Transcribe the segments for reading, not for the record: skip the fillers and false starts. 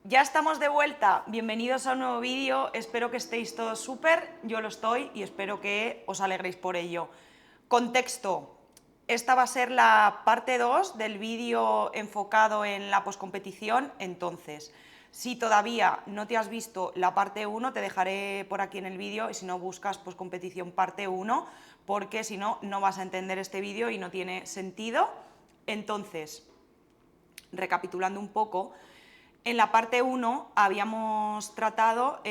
Ya estamos de vuelta, bienvenidos a un nuevo vídeo, espero que estéis todos súper, yo lo estoy y espero que os alegréis por ello. Contexto, esta va a ser la parte 2 del vídeo enfocado en la poscompetición, entonces, si todavía no te has visto la parte 1, te dejaré por aquí en el vídeo y si no buscas poscompetición parte 1, porque si no, no vas a entender este vídeo y no tiene sentido. Entonces, recapitulando un poco, en la parte 1 habíamos tratado,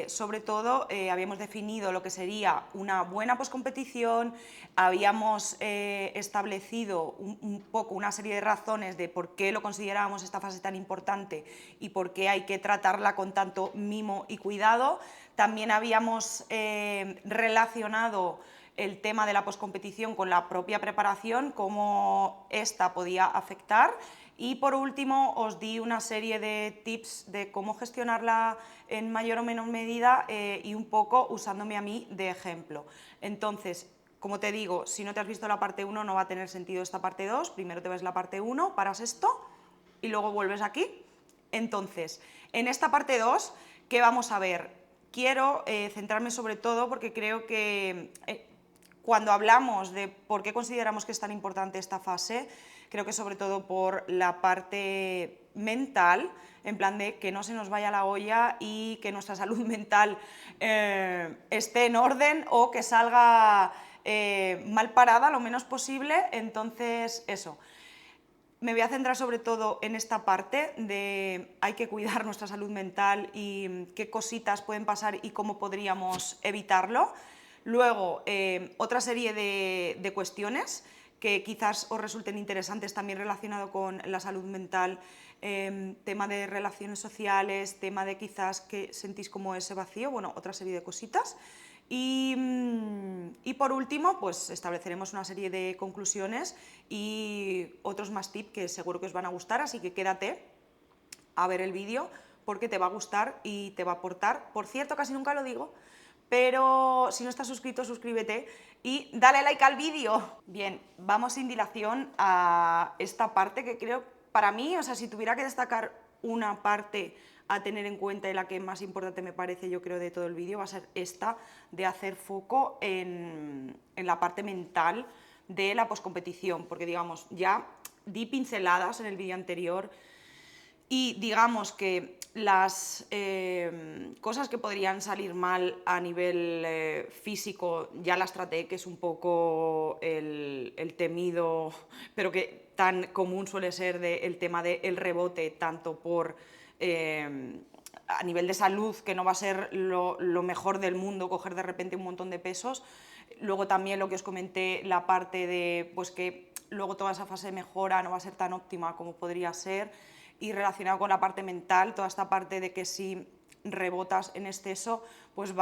sobre todo, habíamos definido lo que sería una buena poscompetición, habíamos establecido un poco una serie de razones de por qué lo considerábamos esta fase tan importante y por qué hay que tratarla con tanto mimo y cuidado. También habíamos relacionado el tema de la poscompetición con la propia preparación, cómo esta podía afectar. Y por último os di una serie de tips de cómo gestionarla en mayor o menor medida y un poco usándome a mí de ejemplo. Entonces, como te digo, si no te has visto la parte 1 no va a tener sentido esta parte 2, primero te ves la parte 1, paras esto y luego vuelves aquí. Entonces, en esta parte 2, ¿qué vamos a ver? Quiero centrarme sobre todo porque creo que cuando hablamos de por qué consideramos que es tan importante esta fase, creo que sobre todo por la parte mental, en plan de que no se nos vaya la olla y que nuestra salud mental esté en orden o que salga mal parada lo menos posible. Entonces, eso. Me voy a centrar sobre todo en esta parte de hay que cuidar nuestra salud mental y qué cositas pueden pasar y cómo podríamos evitarlo. Luego, otra serie de cuestiones que quizás os resulten interesantes también relacionado con la salud mental, tema de relaciones sociales, tema de quizás que sentís como ese vacío, bueno, otra serie de cositas. Y por último, pues estableceremos una serie de conclusiones y otros más tips que seguro que os van a gustar, así que quédate a ver el vídeo porque te va a gustar y te va a aportar. Por cierto, casi nunca lo digo, pero si no estás suscrito, suscríbete y dale like al vídeo. Bien, vamos sin dilación a esta parte que creo, para mí, o sea, si tuviera que destacar una parte a tener en cuenta y la que más importante me parece, yo creo, de todo el vídeo, va a ser esta de hacer foco en la parte mental de la poscompetición, porque digamos, ya di pinceladas en el vídeo anterior y digamos que las cosas que podrían salir mal a nivel físico ya las traté, que es un poco el temido, pero que tan común suele ser el tema del rebote, tanto por a nivel de salud, que no va a ser lo mejor del mundo coger de repente un montón de pesos. Luego también lo que os comenté, la parte de pues que luego toda esa fase de mejora no va a ser tan óptima como podría ser. Y relacionado con la parte mental, toda esta parte de que si rebotas en exceso, pues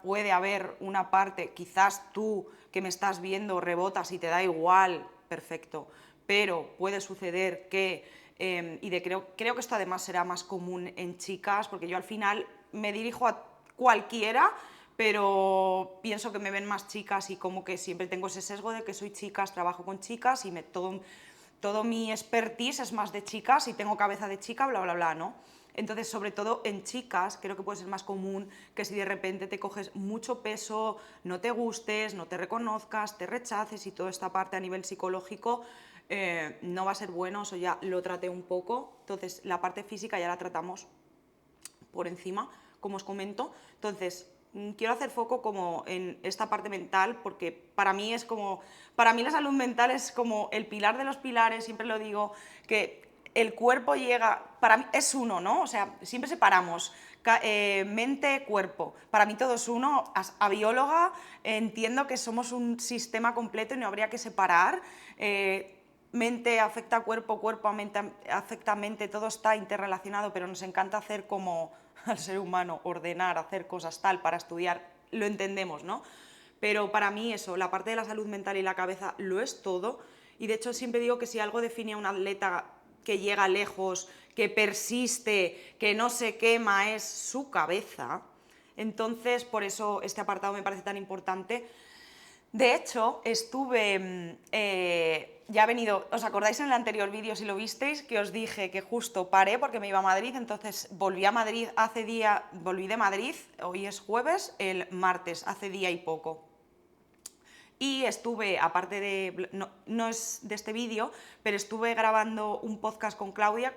puede haber una parte, quizás tú que me estás viendo rebotas y te da igual, perfecto, pero puede suceder que, creo que esto además será más común en chicas, porque yo al final me dirijo a cualquiera, pero pienso que me ven más chicas y como que siempre tengo ese sesgo de que soy chicas, trabajo con chicas y todo mi expertise es más de chicas y tengo cabeza de chica, bla, bla, bla, ¿no? Entonces, sobre todo en chicas, creo que puede ser más común que si de repente te coges mucho peso, no te gustes, no te reconozcas, te rechaces y toda esta parte a nivel psicológico no va a ser bueno, eso ya lo traté un poco. Entonces, la parte física ya la tratamos por encima, como os comento. Entonces, quiero hacer foco como en esta parte mental, porque para mí la salud mental es como el pilar de los pilares, siempre lo digo, que el cuerpo llega, para mí es uno, ¿no? O sea, siempre separamos mente, cuerpo. Para mí todo es uno. A bióloga entiendo que somos un sistema completo y no habría que separar. Mente afecta a cuerpo, cuerpo a mente, afecta a mente, todo está interrelacionado, pero nos encanta hacer como al ser humano, ordenar, hacer cosas tal para estudiar, lo entendemos, ¿no? Pero para mí eso, la parte de la salud mental y la cabeza lo es todo, y de hecho siempre digo que si algo define a un atleta que llega lejos, que persiste, que no se quema, es su cabeza. Entonces, por eso este apartado me parece tan importante. De hecho, ya he venido, ¿os acordáis en el anterior vídeo, si lo visteis, que os dije que justo paré porque me iba a Madrid, entonces volví a Madrid volví de Madrid, hoy es jueves, el martes, hace día y poco. Y estuve, aparte de, no es de este vídeo, pero estuve grabando un podcast con Claudia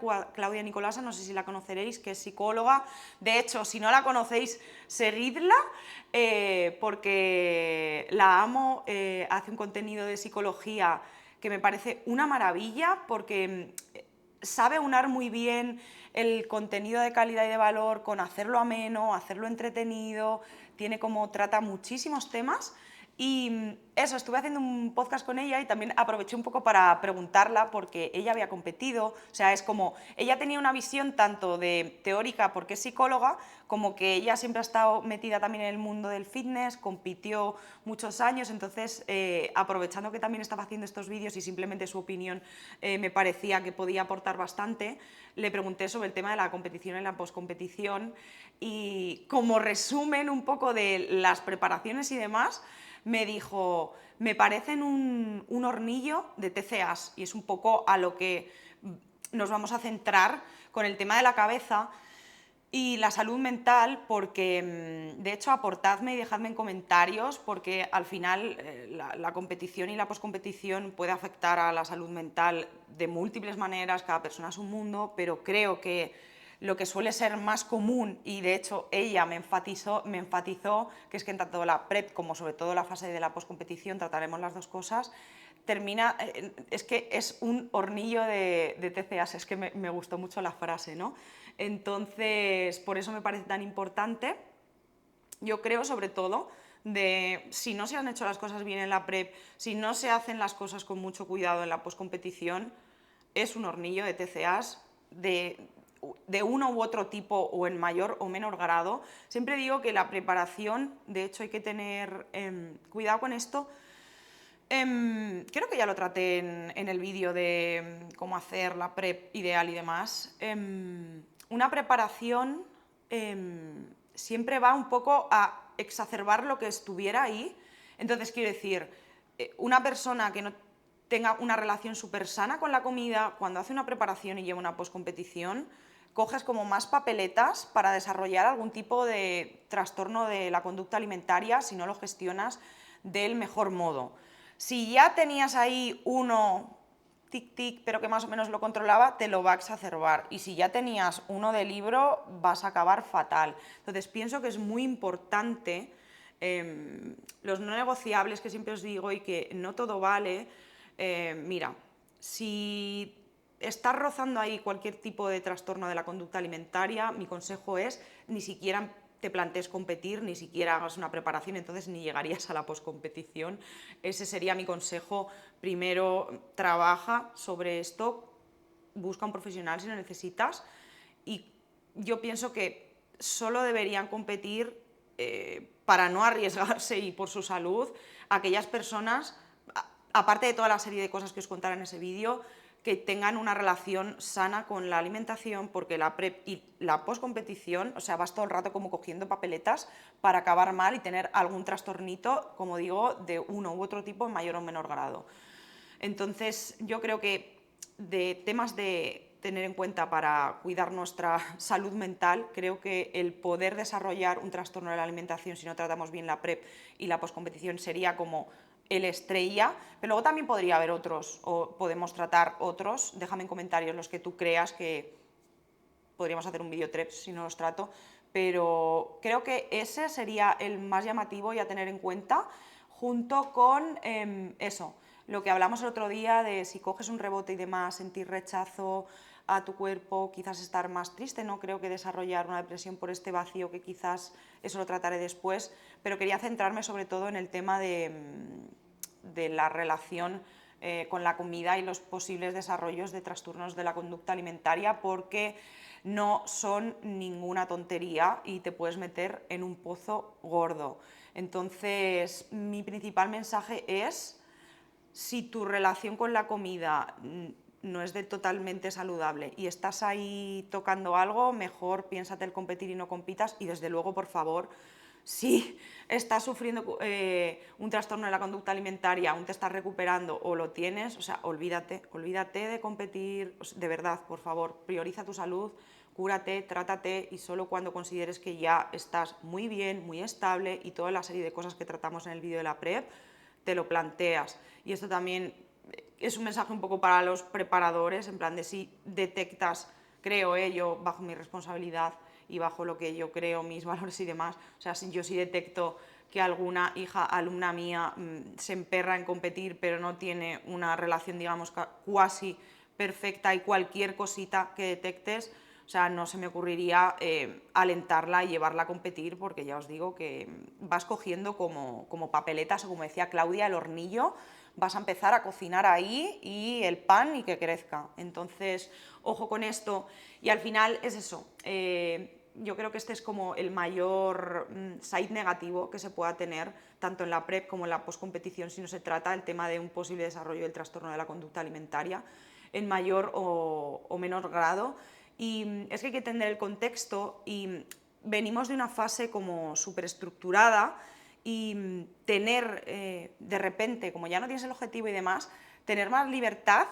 Nicolasa, no sé si la conoceréis, que es psicóloga. De hecho, si no la conocéis, seguidla, porque la amo, hace un contenido de psicología que me parece una maravilla, porque sabe unar muy bien el contenido de calidad y de valor con hacerlo ameno, hacerlo entretenido, trata muchísimos temas. Y eso, estuve haciendo un podcast con ella y también aproveché un poco para preguntarla porque ella había competido, o sea, es como, ella tenía una visión tanto de teórica porque es psicóloga, como que ella siempre ha estado metida también en el mundo del fitness, compitió muchos años, entonces aprovechando que también estaba haciendo estos vídeos y simplemente su opinión me parecía que podía aportar bastante, le pregunté sobre el tema de la competición y la poscompetición y como resumen un poco de las preparaciones y demás, me dijo, me parecen un hornillo de TCAs, y es un poco a lo que nos vamos a centrar con el tema de la cabeza y la salud mental, porque de hecho aportadme y dejadme en comentarios, porque al final la competición y la poscompetición puede afectar a la salud mental de múltiples maneras, cada persona es un mundo, pero creo que lo que suele ser más común, y de hecho ella me enfatizó que es que en tanto la prep como sobre todo la fase de la poscompetición, trataremos las dos cosas, es que es un hornillo de TCAs, es que me gustó mucho la frase, ¿no? Entonces, por eso me parece tan importante. Yo creo, sobre todo, de si no se han hecho las cosas bien en la prep, si no se hacen las cosas con mucho cuidado en la poscompetición, es un hornillo de TCAs de uno u otro tipo o en mayor o menor grado. Siempre digo que la preparación, de hecho hay que tener cuidado con esto. Creo que ya lo traté en el vídeo de cómo hacer la prep ideal y demás. Una preparación siempre va un poco a exacerbar lo que estuviera ahí. Entonces, quiero decir, una persona que no tenga una relación súper sana con la comida, cuando hace una preparación y lleva una poscompetición, coges como más papeletas para desarrollar algún tipo de trastorno de la conducta alimentaria si no lo gestionas del mejor modo. Si ya tenías ahí uno tic-tic, pero que más o menos lo controlaba, te lo va a exacerbar. Y si ya tenías uno de libro, vas a acabar fatal. Entonces pienso que es muy importante los no negociables que siempre os digo y que no todo vale. Mira, si estás rozando ahí cualquier tipo de trastorno de la conducta alimentaria, mi consejo es ni siquiera te plantees competir, ni siquiera hagas una preparación, entonces ni llegarías a la poscompetición. Ese sería mi consejo. Primero, trabaja sobre esto, busca un profesional si lo necesitas, y yo pienso que solo deberían competir para no arriesgarse y por su salud aquellas personas, aparte de toda la serie de cosas que os contaré en ese vídeo, que tengan una relación sana con la alimentación, porque la prep y la poscompetición, o sea, vas todo el rato como cogiendo papeletas para acabar mal y tener algún trastornito, como digo, de uno u otro tipo en mayor o menor grado. Entonces, yo creo que de temas de tener en cuenta para cuidar nuestra salud mental, creo que el poder desarrollar un trastorno de la alimentación si no tratamos bien la prep y la poscompetición sería como el estrella, pero luego también podría haber otros o podemos tratar otros. Déjame en comentarios los que tú creas que podríamos hacer un vídeo trep si no los trato, pero creo que ese sería el más llamativo y a tener en cuenta, junto con eso, lo que hablamos el otro día de si coges un rebote y demás, sentir rechazo a tu cuerpo, quizás estar más triste, no creo que desarrollar una depresión por este vacío, que quizás eso lo trataré después, pero quería centrarme sobre todo en el tema de la relación con la comida y los posibles desarrollos de trastornos de la conducta alimentaria, porque no son ninguna tontería y te puedes meter en un pozo gordo. Entonces, mi principal mensaje es, si tu relación con la comida no es de totalmente saludable y estás ahí tocando algo, mejor piénsate el competir y no compitas, y desde luego, por favor, Si estás sufriendo un trastorno de la conducta alimentaria, aún te estás recuperando o lo tienes, o sea, olvídate de competir, de verdad, por favor, prioriza tu salud, cúrate, trátate y solo cuando consideres que ya estás muy bien, muy estable y toda la serie de cosas que tratamos en el vídeo de la PrEP, te lo planteas. Y esto también es un mensaje un poco para los preparadores, en plan de si detectas, creo yo, bajo mi responsabilidad y bajo lo que yo creo, mis valores y demás, o sea, si yo sí detecto que alguna hija, alumna mía, se emperra en competir, pero no tiene una relación, digamos, cuasi perfecta y cualquier cosita que detectes, o sea, no se me ocurriría alentarla y llevarla a competir, porque ya os digo que vas cogiendo como papeletas, o como decía Claudia, el hornillo, vas a empezar a cocinar ahí y el pan y que crezca. Entonces, ojo con esto. Y al final es eso. Yo creo que este es como el mayor side negativo que se pueda tener, tanto en la PrEP como en la postcompetición, si no se trata el tema de un posible desarrollo del trastorno de la conducta alimentaria, en mayor o menor grado. Y es que hay que entender el contexto y venimos de una fase como súper estructurada y tener de repente, como ya no tienes el objetivo y demás, tener más libertad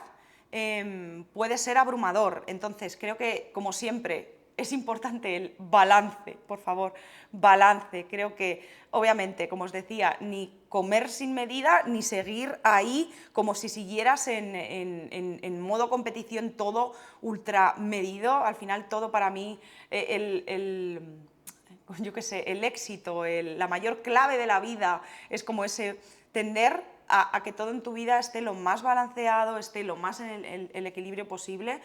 puede ser abrumador. Entonces creo que, como siempre, es importante el balance, por favor, balance. Creo que, obviamente, como os decía, ni comer sin medida, ni seguir ahí como si siguieras en modo competición todo ultra medido. Al final todo para mí, yo qué sé, el éxito, la mayor clave de la vida es como ese tender a que todo en tu vida esté lo más balanceado, esté lo más en el equilibrio posible.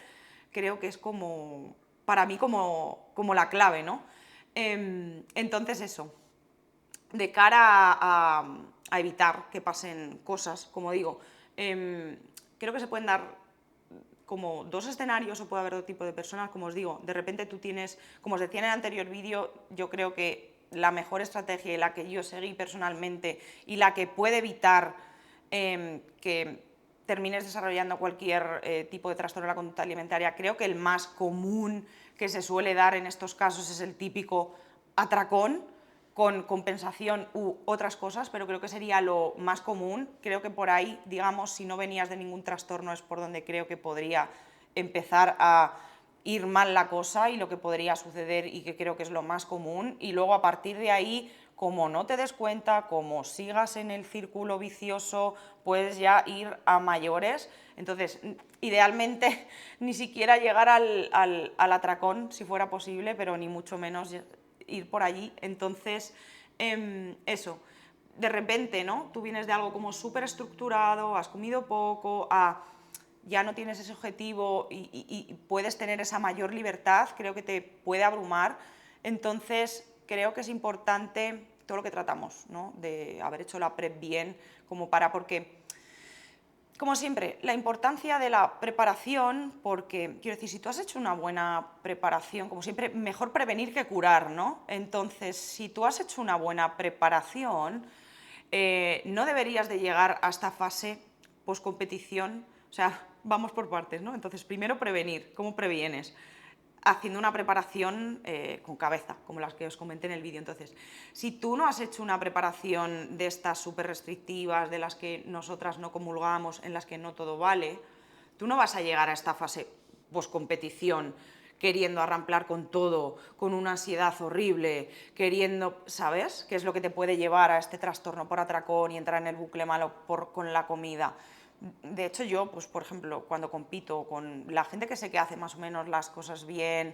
Creo que es como, para mí, como la clave, ¿no? Entonces eso, de cara a evitar que pasen cosas, como digo, creo que se pueden dar como dos escenarios o puede haber otro tipo de personas, como os digo, de repente tú tienes, como os decía en el anterior vídeo, yo creo que la mejor estrategia y la que yo seguí personalmente y la que puede evitar que termines desarrollando cualquier tipo de trastorno de la conducta alimentaria, creo que el más común que se suele dar en estos casos es el típico atracón con compensación u otras cosas, pero creo que sería lo más común. Creo que por ahí, digamos, si no venías de ningún trastorno es por donde creo que podría empezar a ir mal la cosa y lo que podría suceder y que creo que es lo más común. Y luego a partir de ahí, como no te des cuenta, como sigas en el círculo vicioso, puedes ya ir a mayores. Entonces, idealmente ni siquiera llegar al atracón, si fuera posible, pero ni mucho menos ir por allí. Entonces, eso, de repente, ¿no? Tú vienes de algo como súper estructurado, has comido poco, ya no tienes ese objetivo y puedes tener esa mayor libertad, creo que te puede abrumar. Entonces, creo que es importante todo lo que tratamos, ¿no? De haber hecho la PrEP bien, como porque, como siempre, la importancia de la preparación, porque, quiero decir, si tú has hecho una buena preparación, como siempre, mejor prevenir que curar, ¿no? Entonces, si tú has hecho una buena preparación, no deberías de llegar a esta fase post-competición, o sea, vamos por partes, ¿no? Entonces, primero prevenir, ¿cómo previenes? Haciendo una preparación con cabeza, como las que os comenté en el vídeo. Entonces, si tú no has hecho una preparación de estas súper restrictivas, de las que nosotras no comulgamos, en las que no todo vale, tú no vas a llegar a esta fase post-competición queriendo arramplar con todo, con una ansiedad horrible, queriendo, ¿sabes?, qué es lo que te puede llevar a este trastorno por atracón y entrar en el bucle malo con la comida. De hecho, yo, pues, por ejemplo, cuando compito con la gente que sé que hace más o menos las cosas bien,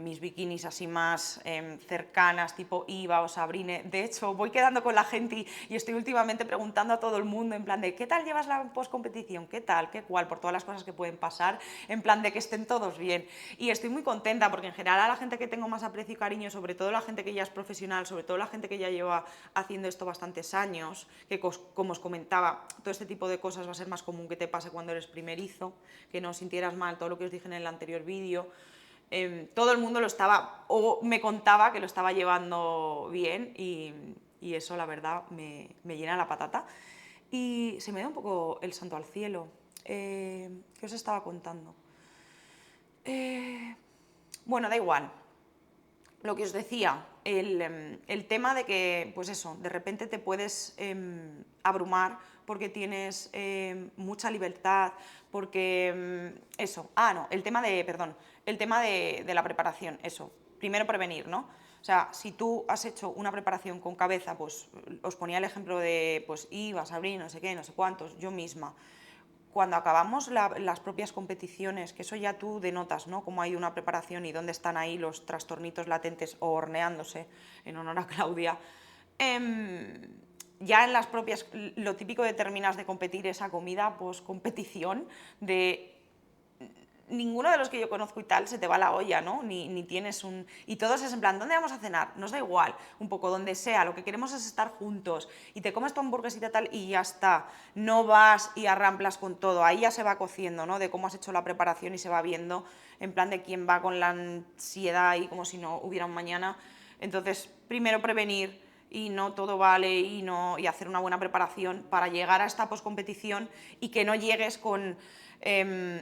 mis bikinis así más cercanas, tipo Iva o Sabrine, de hecho, voy quedando con la gente y estoy últimamente preguntando a todo el mundo en plan de ¿qué tal llevas la postcompetición? ¿Qué tal? ¿Qué cual? Por todas las cosas que pueden pasar, en plan de que estén todos bien. Y estoy muy contenta porque en general a la gente que tengo más aprecio y cariño, sobre todo la gente que ya es profesional, sobre todo la gente que ya lleva haciendo esto bastantes años, que como os comentaba, todo este tipo de cosas va a ser más común que te pase cuando eres primerizo, que no sintieras mal todo lo que os dije en el anterior vídeo. Todo el mundo lo estaba, o me contaba que lo estaba llevando bien y eso la verdad me llena la patata. Y se me da un poco el santo al cielo. ¿Qué os estaba contando? Bueno, da igual. Lo que os decía, el tema de que, pues eso, de repente te puedes abrumar porque tienes mucha libertad, porque eso, no, el tema de, perdón, el tema de la preparación, eso, primero prevenir, ¿no? O sea, si tú has hecho una preparación con cabeza, pues os ponía el ejemplo de, pues ibas a abrir no sé qué, no sé cuántos, yo misma. Cuando acabamos las propias competiciones, que eso ya tú denotas, ¿no? Cómo hay una preparación y dónde están ahí los trastornitos latentes o horneándose, en honor a Claudia. Ya en las propias, lo típico de terminas de competir esa comida post-competición, de ninguno de los que yo conozco y tal se te va la olla, ¿no? Ni tienes un... Y todos es en plan, ¿dónde vamos a cenar? Nos da igual, un poco donde sea, lo que queremos es estar juntos y te comes tu hamburguesita tal y ya está. No vas y arramplas con todo, ahí ya se va cociendo, ¿no? De cómo has hecho la preparación y se va viendo en plan de quién va con la ansiedad y como si no hubiera un mañana. Entonces, primero prevenir y no todo vale y hacer una buena preparación para llegar a esta poscompetición y que no llegues con...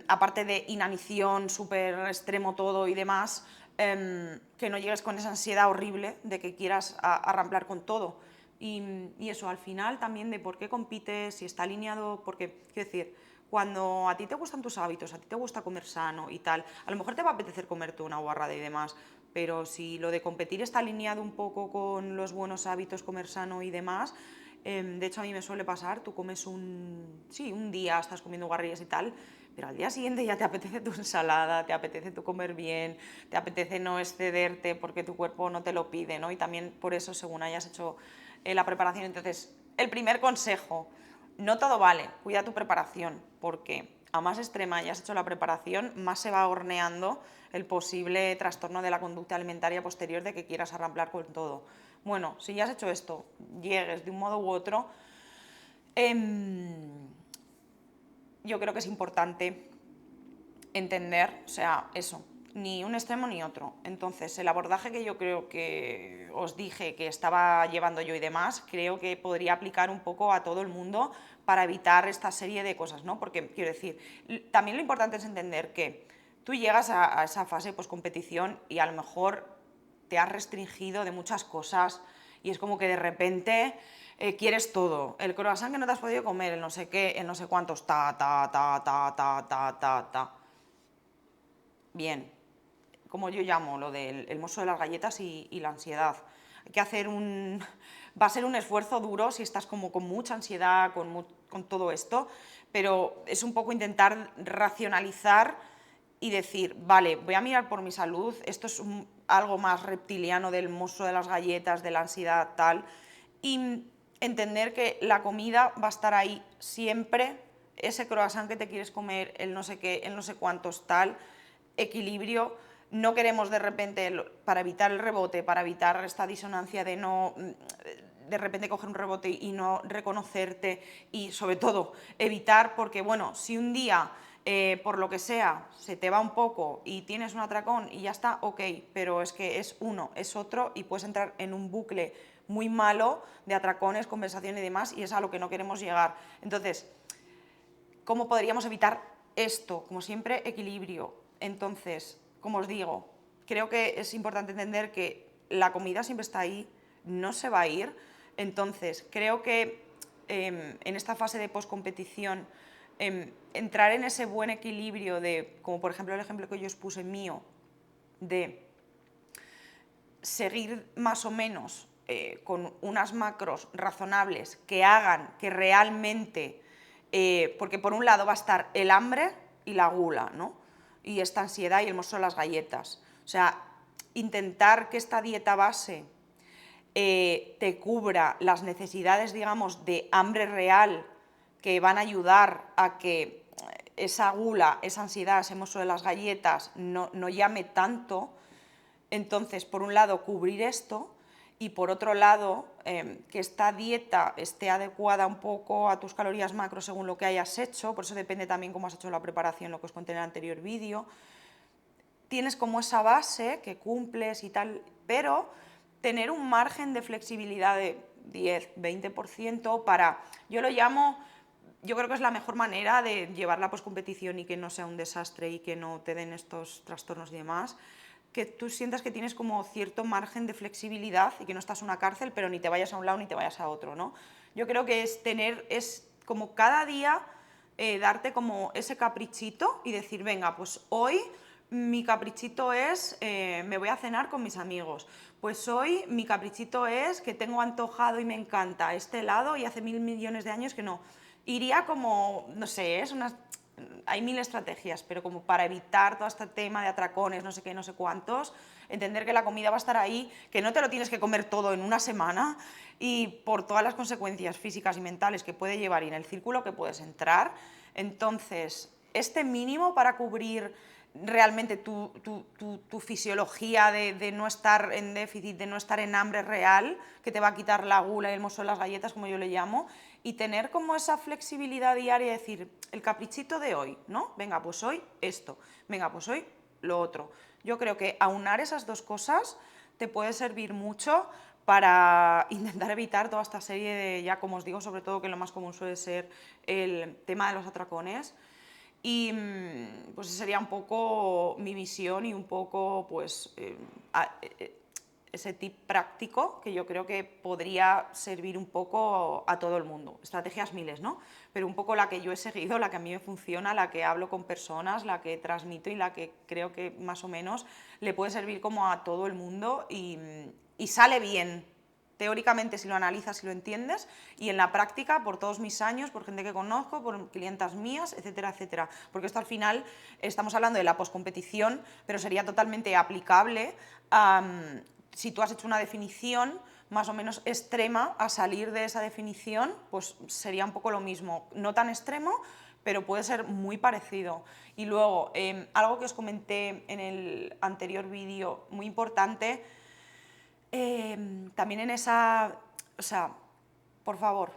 aparte de inanición, súper extremo todo y demás, que no llegues con esa ansiedad horrible de que quieras arramplar con todo. Y eso, al final también de por qué compites, si está alineado, porque, quiero decir, cuando a ti te gustan tus hábitos, a ti te gusta comer sano y tal, a lo mejor te va a apetecer comerte una guarrada y demás, pero si lo de competir está alineado un poco con los buenos hábitos, comer sano y demás, de hecho, a mí me suele pasar, tú comes un día, estás comiendo guarrillas y tal, pero al día siguiente ya te apetece tu ensalada, te apetece tu comer bien, te apetece no excederte porque tu cuerpo no te lo pide, ¿no? Y también por eso, según hayas hecho la preparación, entonces, el primer consejo, no todo vale, cuida tu preparación, porque a más extrema hayas hecho la preparación, más se va horneando el posible trastorno de la conducta alimentaria posterior de que quieras arramplar con todo. Bueno, si ya has hecho esto, llegues de un modo u otro, yo creo que es importante entender, o sea, eso, ni un extremo ni otro. Entonces, el abordaje que yo creo que os dije que estaba llevando yo y demás, creo que podría aplicar un poco a todo el mundo para evitar esta serie de cosas, ¿no? Porque, quiero decir, también lo importante es entender que tú llegas a esa fase post-competición y a lo mejor te has restringido de muchas cosas y es como que de repente quieres todo. El croissant que no te has podido comer, el no sé qué, el no sé cuántos, ta. Bien, como yo llamo lo del mozo de las galletas y la ansiedad. Hay que hacer un... Va a ser un esfuerzo duro si estás como con mucha ansiedad, con todo esto, pero es un poco intentar racionalizar y decir, vale, voy a mirar por mi salud, esto es algo más reptiliano del monstruo de las galletas, de la ansiedad, tal, y entender que la comida va a estar ahí siempre, ese croissant que te quieres comer, el no sé qué, el no sé cuántos, tal, equilibrio. No queremos de repente, para evitar el rebote, para evitar esta disonancia de no de repente coger un rebote y no reconocerte y sobre todo evitar, porque bueno, si un día por lo que sea se te va un poco y tienes un atracón y ya está, ok, pero es que es uno, es otro y puedes entrar en un bucle muy malo de atracones, conversación y demás y es a lo que no queremos llegar. Entonces, ¿cómo podríamos evitar esto? Como siempre, equilibrio. Entonces, como os digo, creo que es importante entender que la comida siempre está ahí, no se va a ir. Entonces, creo que en esta fase de poscompetición, entrar en ese buen equilibrio de, como por ejemplo el ejemplo que yo os puse mío, de seguir más o menos con unas macros razonables que hagan que realmente, porque por un lado va a estar el hambre y la gula, ¿no? Y esta ansiedad y el monstruo de las galletas. O sea, intentar que esta dieta base te cubra las necesidades, digamos, de hambre real que van a ayudar a que esa gula, esa ansiedad, ese monstruo de las galletas no llame tanto. Entonces, por un lado, cubrir esto y por otro lado, que esta dieta esté adecuada un poco a tus calorías macro según lo que hayas hecho, por eso depende también cómo has hecho la preparación, lo que os conté en el anterior vídeo. Tienes como esa base que cumples y tal, pero tener un margen de flexibilidad de 10-20% para, yo lo llamo, yo creo que es la mejor manera de llevar la poscompetición y que no sea un desastre y que no te den estos trastornos y demás, que tú sientas que tienes como cierto margen de flexibilidad y que no estás en una cárcel, pero ni te vayas a un lado ni te vayas a otro, ¿no? Yo creo que es como cada día darte como ese caprichito y decir, venga, pues hoy mi caprichito es, me voy a cenar con mis amigos. Pues hoy mi caprichito es que tengo antojado y me encanta este helado y hace 1000 millones de años que no. Iría como, no sé, hay 1000 estrategias, pero como para evitar todo este tema de atracones, no sé qué, no sé cuántos, entender que la comida va a estar ahí, que no te lo tienes que comer todo en una semana y por todas las consecuencias físicas y mentales que puede llevar y en el círculo que puedes entrar. Entonces, este mínimo para cubrir realmente tu fisiología de no estar en déficit, de no estar en hambre real, que te va a quitar la gula y el mozo de las galletas, como yo le llamo, y tener como esa flexibilidad diaria, decir, el caprichito de hoy, ¿no? Venga, pues hoy esto, venga, pues hoy lo otro. Yo creo que aunar esas dos cosas te puede servir mucho para intentar evitar toda esta serie de, ya como os digo, sobre todo que lo más común suele ser el tema de los atracones. Y pues esa sería un poco mi visión y un poco pues ese tip práctico que yo creo que podría servir un poco a todo el mundo. Estrategias miles, ¿no? Pero un poco la que yo he seguido, la que a mí me funciona, la que hablo con personas, la que transmito y la que creo que más o menos le puede servir como a todo el mundo y sale bien. Teóricamente, si lo analizas, si lo entiendes, y en la práctica, por todos mis años, por gente que conozco, por clientas mías, etcétera, etcétera. Porque esto al final, estamos hablando de la poscompetición, pero sería totalmente aplicable si tú has hecho una definición más o menos extrema, a salir de esa definición, pues sería un poco lo mismo. No tan extremo, pero puede ser muy parecido. Y luego, algo que os comenté en el anterior vídeo, muy importante, también en esa, o sea, por favor,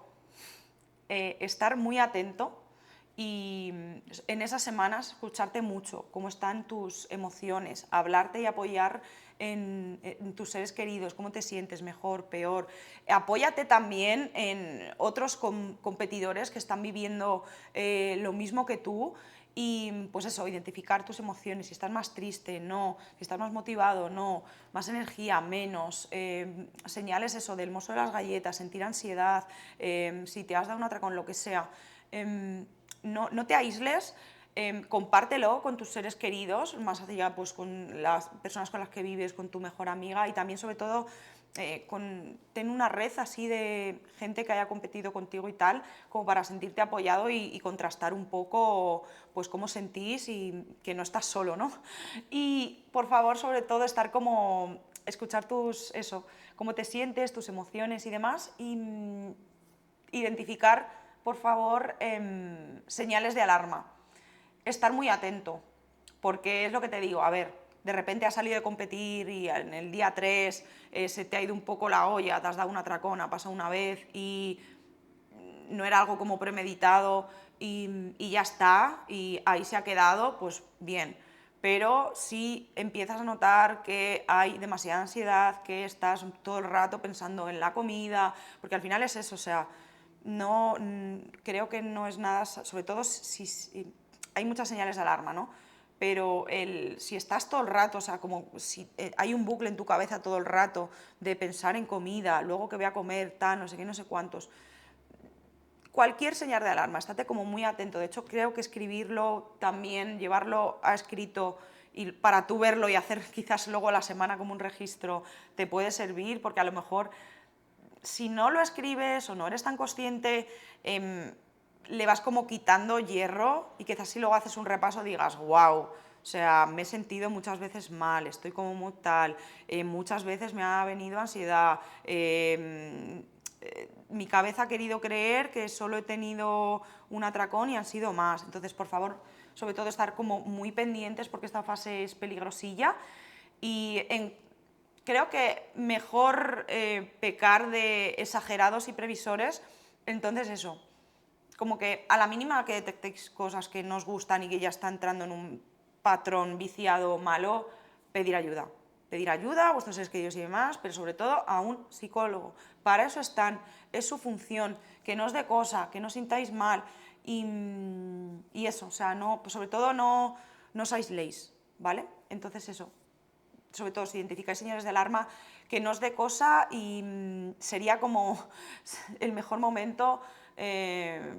estar muy atento y en esas semanas escucharte mucho, cómo están tus emociones, hablarte y apoyar en tus seres queridos, cómo te sientes, mejor, peor. Apóyate también en otros competidores que están viviendo lo mismo que tú y pues eso, identificar tus emociones, si estás más triste, no, si estás más motivado, no, más energía, menos, señales eso del mozo de las galletas, sentir ansiedad, si te has dado un atracón, lo que sea, no te aísles, compártelo con tus seres queridos, más allá pues con las personas con las que vives, con tu mejor amiga y también sobre todo ten una red así de gente que haya competido contigo y tal, como para sentirte apoyado y contrastar un poco pues cómo sentís y que no estás solo, ¿no? Y por favor, sobre todo, estar como, escuchar cómo te sientes, tus emociones y demás, y identificar, por favor, señales de alarma. Estar muy atento, porque es lo que te digo, a ver, de repente has salido de competir y en el día 3 se te ha ido un poco la olla, te has dado una atracón, ha pasado una vez y no era algo como premeditado y ya está, y ahí se ha quedado, pues bien. Pero si empiezas a notar que hay demasiada ansiedad, que estás todo el rato pensando en la comida, porque al final es eso, o sea, no, creo que no es nada, sobre todo si hay muchas señales de alarma, ¿no? Pero si estás todo el rato, o sea, como si hay un bucle en tu cabeza todo el rato de pensar en comida, luego que voy a comer, tal, no sé qué, no sé cuántos, cualquier señal de alarma, estate como muy atento. De hecho, creo que escribirlo también, llevarlo a escrito y para tú verlo y hacer quizás luego a la semana como un registro, te puede servir, porque a lo mejor si no lo escribes o no eres tan consciente, le vas como quitando hierro y quizás si luego haces un repaso digas, wow, o sea, me he sentido muchas veces mal, estoy como muy tal, muchas veces me ha venido ansiedad, mi cabeza ha querido creer que solo he tenido un atracón y han sido más. Entonces, por favor, sobre todo estar como muy pendientes porque esta fase es peligrosilla y creo que mejor pecar de exagerados y previsores. Entonces eso, como que a la mínima que detectéis cosas que no os gustan y que ya está entrando en un patrón viciado malo, pedir ayuda. Pedir ayuda a vuestros seres queridos y demás, pero sobre todo a un psicólogo. Para eso están, es su función, que no os dé cosa, que no os sintáis mal y eso, o sea, no, pues sobre todo no os aisléis, ¿vale? Entonces eso, sobre todo si identificáis señales de alarma, que no os dé cosa y sería como el mejor momento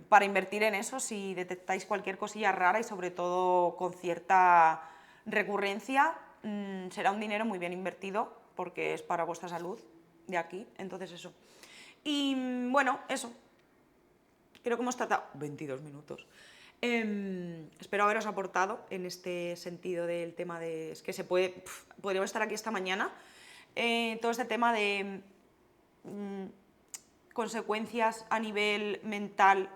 para invertir en eso si detectáis cualquier cosilla rara y sobre todo con cierta recurrencia, será un dinero muy bien invertido porque es para vuestra salud de aquí, entonces eso. Y bueno, eso. Creo que hemos tratado 22 minutos. Espero haberos aportado en este sentido del tema de... Es que se puede... podríamos estar aquí esta mañana. Todo este tema de consecuencias a nivel mental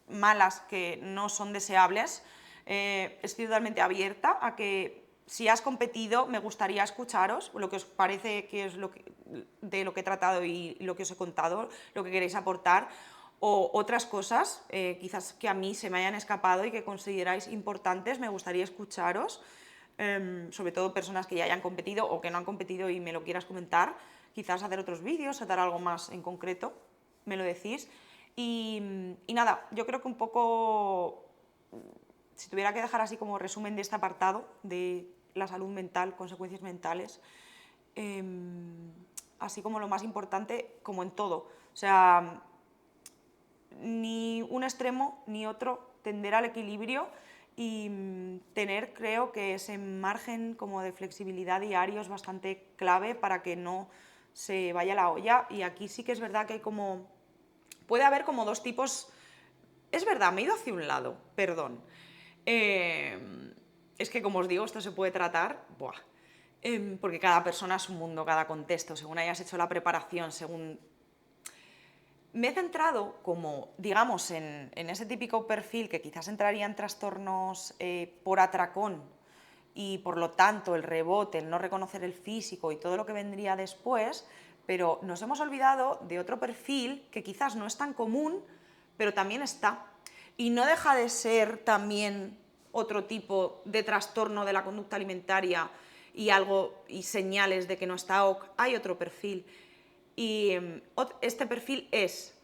malas que no son deseables. Estoy totalmente abierta a que si has competido me gustaría escucharos lo que os parece que es de lo que he tratado y lo que os he contado, lo que queréis aportar, o otras cosas quizás que a mí se me hayan escapado y que consideráis importantes, me gustaría escucharos, sobre todo personas que ya hayan competido o que no han competido y me lo quieras comentar, quizás hacer otros vídeos, tratar algo más en concreto, me lo decís. Y nada, yo creo que un poco, si tuviera que dejar así como resumen de este apartado de la salud mental, consecuencias mentales, así como lo más importante, como en todo, o sea, ni un extremo ni otro, tender al equilibrio y tener, creo que ese margen como de flexibilidad diario es bastante clave para que no se vaya la olla. Y aquí sí que es verdad que hay como, puede haber como dos tipos, es verdad, me he ido hacia un lado, perdón. Es que como os digo, esto se puede tratar, buah, porque cada persona es un mundo, cada contexto, según hayas hecho la preparación, según... Me he centrado como, digamos, en ese típico perfil que quizás entraría en trastornos por atracón y por lo tanto el rebote, el no reconocer el físico y todo lo que vendría después, pero nos hemos olvidado de otro perfil que quizás no es tan común, pero también está. Y no deja de ser también otro tipo de trastorno de la conducta alimentaria y algo y señales de que no está OK. Hay otro perfil. Y este perfil es,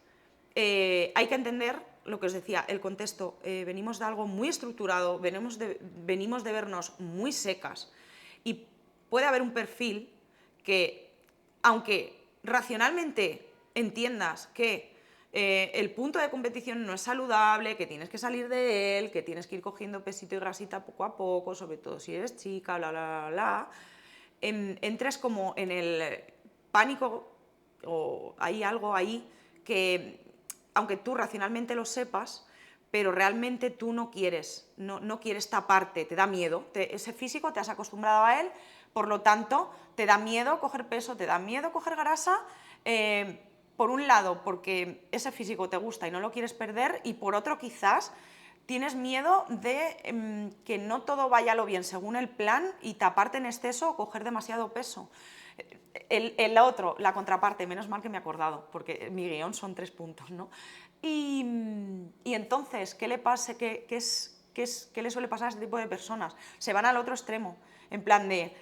hay que entender lo que os decía, el contexto. Venimos de algo muy estructurado, venimos de vernos muy secas y puede haber un perfil que, aunque racionalmente entiendas que el punto de competición no es saludable, que tienes que salir de él, que tienes que ir cogiendo pesito y grasita poco a poco, sobre todo si eres chica, bla, bla, bla, bla, entres como en el pánico o hay algo ahí que, aunque tú racionalmente lo sepas, pero realmente tú no quieres, no quieres taparte, te da miedo, ese físico te has acostumbrado a él, por lo tanto te da miedo coger peso, te da miedo coger grasa, por un lado porque ese físico te gusta y no lo quieres perder, y por otro quizás tienes miedo de que no todo vaya lo bien según el plan y taparte en exceso o coger demasiado peso. El otro, la contraparte, menos mal que me he acordado, porque mi guión son 3 puntos, ¿no? Y entonces, ¿qué le suele pasar a este tipo de personas? Se van al otro extremo, en plan de...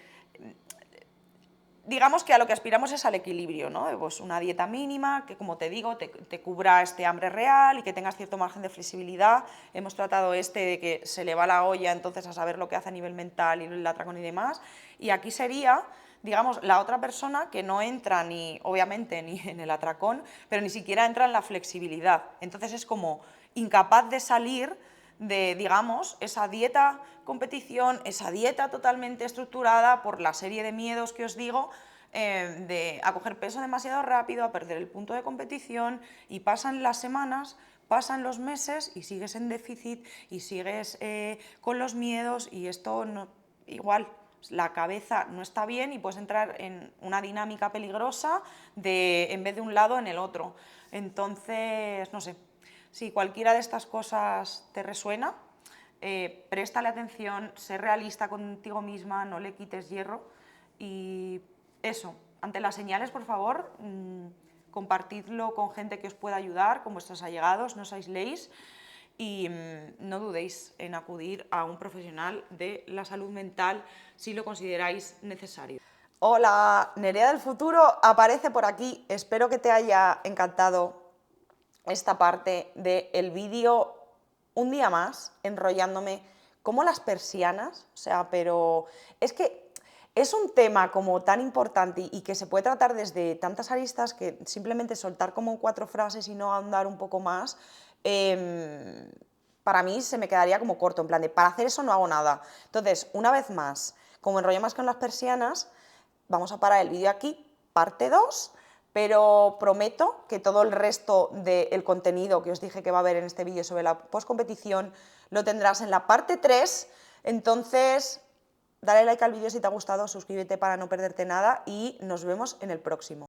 Digamos que a lo que aspiramos es al equilibrio, ¿no? Pues una dieta mínima que, como te digo, te cubra este hambre real y que tengas cierto margen de flexibilidad. Hemos tratado de que se le va la olla, entonces a saber lo que hace a nivel mental y el atracón y demás. Y aquí sería, digamos, la otra persona que no entra ni, obviamente, ni en el atracón, pero ni siquiera entra en la flexibilidad. Entonces es como incapaz de salir de, digamos, esa dieta competición, esa dieta totalmente estructurada por la serie de miedos que os digo, de a coger peso demasiado rápido, a perder el punto de competición, y pasan las semanas, pasan los meses y sigues en déficit y sigues con los miedos, y esto no, igual la cabeza no está bien y puedes entrar en una dinámica peligrosa de, en vez de un lado, en el otro. Entonces, no sé, si cualquiera de estas cosas te resuena, préstale atención, sé realista contigo misma, no le quites hierro. Y eso, ante las señales, por favor, compartidlo con gente que os pueda ayudar, con vuestros allegados, no os aisléis y no dudéis en acudir a un profesional de la salud mental si lo consideráis necesario. Hola, Nerea del futuro aparece por aquí. Espero que te haya encantado esta parte del vídeo. Un día más enrollándome como las persianas, o sea, pero es que es un tema como tan importante y que se puede tratar desde tantas aristas que simplemente soltar como 4 frases y no ahondar un poco más, para mí se me quedaría como corto, en plan de, para hacer eso no hago nada. Entonces, una vez más, como enrollo más con las persianas, vamos a parar el vídeo aquí, parte 2, pero prometo que todo el resto del contenido que os dije que va a haber en este vídeo sobre la postcompetición lo tendrás en la parte 3, entonces dale like al vídeo si te ha gustado, suscríbete para no perderte nada y nos vemos en el próximo.